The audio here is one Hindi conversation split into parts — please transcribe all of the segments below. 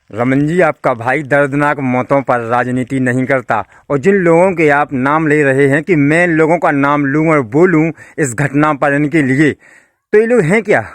रमन जी, आपका भाई दर्दनाक मौतों पर राजनीति नहीं करता। और जिन लोगों के आप नाम ले रहे हैं कि मैं इन लोगों का नाम लूं और बोलूं इस घटना पर इनके लिए, तो ये लोग हैं क्या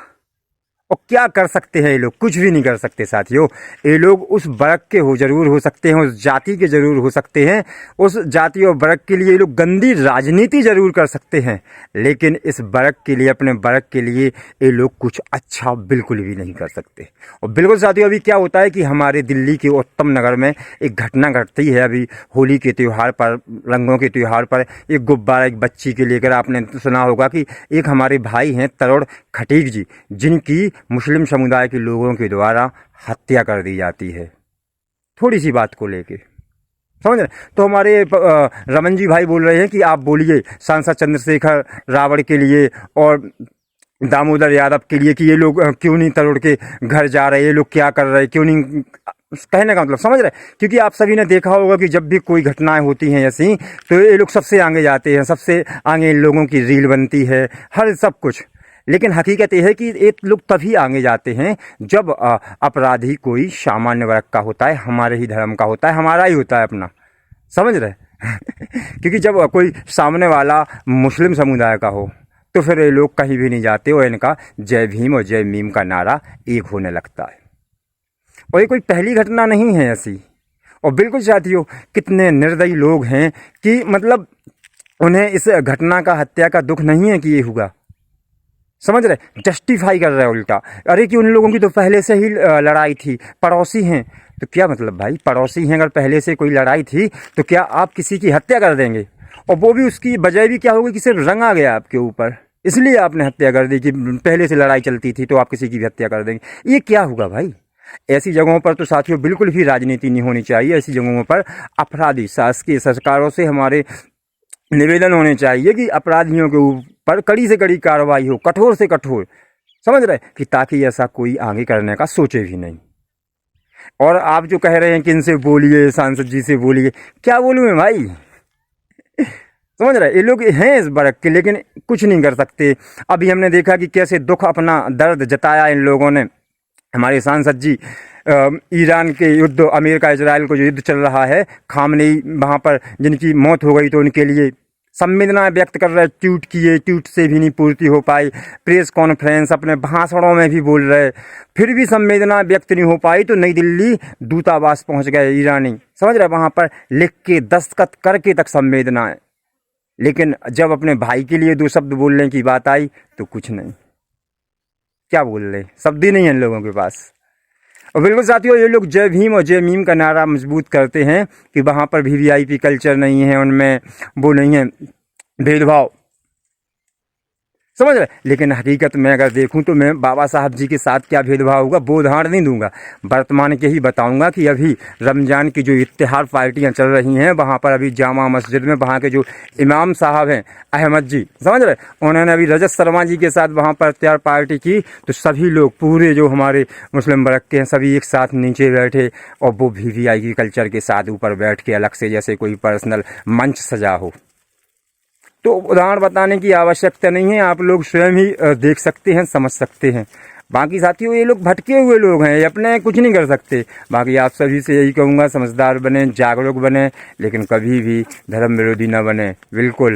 और क्या कर सकते हैं? ये लोग कुछ भी नहीं कर सकते साथियों। ये लोग उस वर्ग के जरूर हो सकते हैं, उस जाति के जरूर हो सकते हैं, उस जाति और वर्ग के लिए ये लोग गंदी राजनीति जरूर कर सकते हैं, लेकिन इस वर्ग के लिए, अपने वर्ग के लिए ये लोग कुछ अच्छा बिल्कुल भी नहीं कर सकते। और बिल्कुल साथियों, अभी क्या होता है कि हमारे दिल्ली के उत्तम नगर में एक घटना घटती है। अभी होली के त्यौहार पर, रंगों के त्यौहार पर एक गुब्बारा एक बच्ची के लेकर, आपने सुना होगा कि एक हमारे भाई हैं तरुण खटीक जी, जिनकी मुस्लिम समुदाय के लोगों के द्वारा हत्या कर दी जाती है थोड़ी सी बात को लेके, समझ रहे? तो हमारे रमन जी भाई बोल रहे हैं कि आप बोलिए सांसद चंद्रशेखर रावण के लिए और दामोदर यादव के लिए कि ये लोग क्यों नहीं तरुण के घर जा रहे, ये लोग क्या कर रहे, क्यों नहीं, कहने का मतलब समझ रहे? क्योंकि आप सभी ने देखा होगा कि जब भी कोई घटनाएं होती हैं ऐसी, तो ये लोग सबसे आगे जाते हैं, सबसे आगे इन लोगों की रील बनती है, हर सब कुछ। लेकिन हकीकत यह है कि एक लोग तभी आगे जाते हैं जब अपराधी कोई सामान्य वर्ग का होता है, हमारे ही धर्म का होता है, हमारा ही होता है अपना, समझ रहे? क्योंकि जब कोई सामने वाला मुस्लिम समुदाय का हो तो फिर ये लोग कहीं भी नहीं जाते और इनका जय भीम और जय मीम का नारा एक होने लगता है। और ये कोई पहली घटना नहीं है ऐसी। और बिल्कुल साथियों, कितने निर्दयी लोग हैं कि मतलब उन्हें इस घटना का, हत्या का दुख नहीं है कि ये हुआ, समझ रहे? जस्टिफाई कर रहे हैं उल्टा। अरे कि उन लोगों की तो पहले से ही लड़ाई थी, पड़ोसी हैं। तो क्या मतलब भाई, पड़ोसी हैं, अगर पहले से कोई लड़ाई थी तो क्या आप किसी की हत्या कर देंगे? और वो भी उसकी वजह भी क्या होगी कि सिर्फ रंग आ गया आपके ऊपर, इसलिए आपने हत्या कर दी कि पहले से लड़ाई चलती थी तो आप किसी की भी हत्या कर देंगे। ये क्या होगा भाई? ऐसी जगहों पर तो साथियों बिल्कुल भी राजनीति नहीं होनी चाहिए। ऐसी जगहों पर अपराधी, शासकीय सरकारों से हमारे निवेदन होने चाहिए कि अपराधियों के ऊपर कड़ी से कड़ी कार्रवाई हो, कठोर से कठोर, समझ रहे? कि ताकि ऐसा कोई आगे करने का सोचे भी नहीं। और आप जो कह रहे हैं कि इनसे बोलिए, सांसद जी से बोलिए, क्या बोलूँ मैं भाई? समझ रहे? ये लोग हैं इस वर्ग के, लेकिन कुछ नहीं कर सकते। अभी हमने देखा कि कैसे दुख, अपना दर्द जताया इन लोगों ने। हमारे सांसद जी ईरान के युद्ध, अमेरिका इजराइल को जो युद्ध चल रहा है, खामनेई वहाँ पर जिनकी मौत हो गई, तो उनके लिए संवेदना व्यक्त कर रहे, ट्वीट किए, ट्वीट से भी नहीं पूर्ति हो पाई, प्रेस कॉन्फ्रेंस, अपने भाषणों में भी बोल रहे, फिर भी संवेदना व्यक्त नहीं हो पाई। तो नई दिल्ली दूतावास पहुंच गए ईरानी, समझ रहे? वहाँ पर लिख के, दस्तखत करके तक संवेदनाएं। लेकिन जब अपने भाई के लिए दो शब्द बोलने की बात आई तो कुछ नहीं, क्या बोल रहे, शब्द ही नहीं है इन लोगों के पास। और बिल्कुल साथियों, ये लोग जय भीम और जय मीम का नारा मजबूत करते हैं कि वहाँ पर भी वीआईपी कल्चर नहीं है, उनमें वो नहीं है भेदभाव, समझ रहे? लेकिन हकीकत में अगर देखूं तो मैं बाबा साहब जी के साथ क्या भेदभाव होगा वो उदाहरण नहीं दूंगा, वर्तमान के ही बताऊंगा। कि अभी रमजान की जो इत्तेहाद पार्टियां चल रही हैं, वहाँ पर अभी जामा मस्जिद में वहाँ के जो इमाम साहब हैं अहमद जी, समझ रहे, उन्होंने अभी रजत शर्मा जी के साथ वहाँ पर इत्तेहाद पार्टी की। तो सभी लोग, पूरे जो हमारे मुस्लिम वर्ग के हैं, सभी एक साथ नीचे बैठे और वो वीवीआईपी कल्चर के साथ ऊपर बैठ के अलग से जैसे कोई पर्सनल मंच सजा हो। तो उदाहरण बताने की आवश्यकता नहीं है, आप लोग स्वयं ही देख सकते हैं, समझ सकते हैं। बाकी साथियों, ये लोग भटके हुए लोग हैं, ये अपने कुछ नहीं कर सकते। बाकी आप सभी से यही कहूँगा, समझदार बने, जागरूक बने, लेकिन कभी भी धर्म विरोधी न बने, बिल्कुल।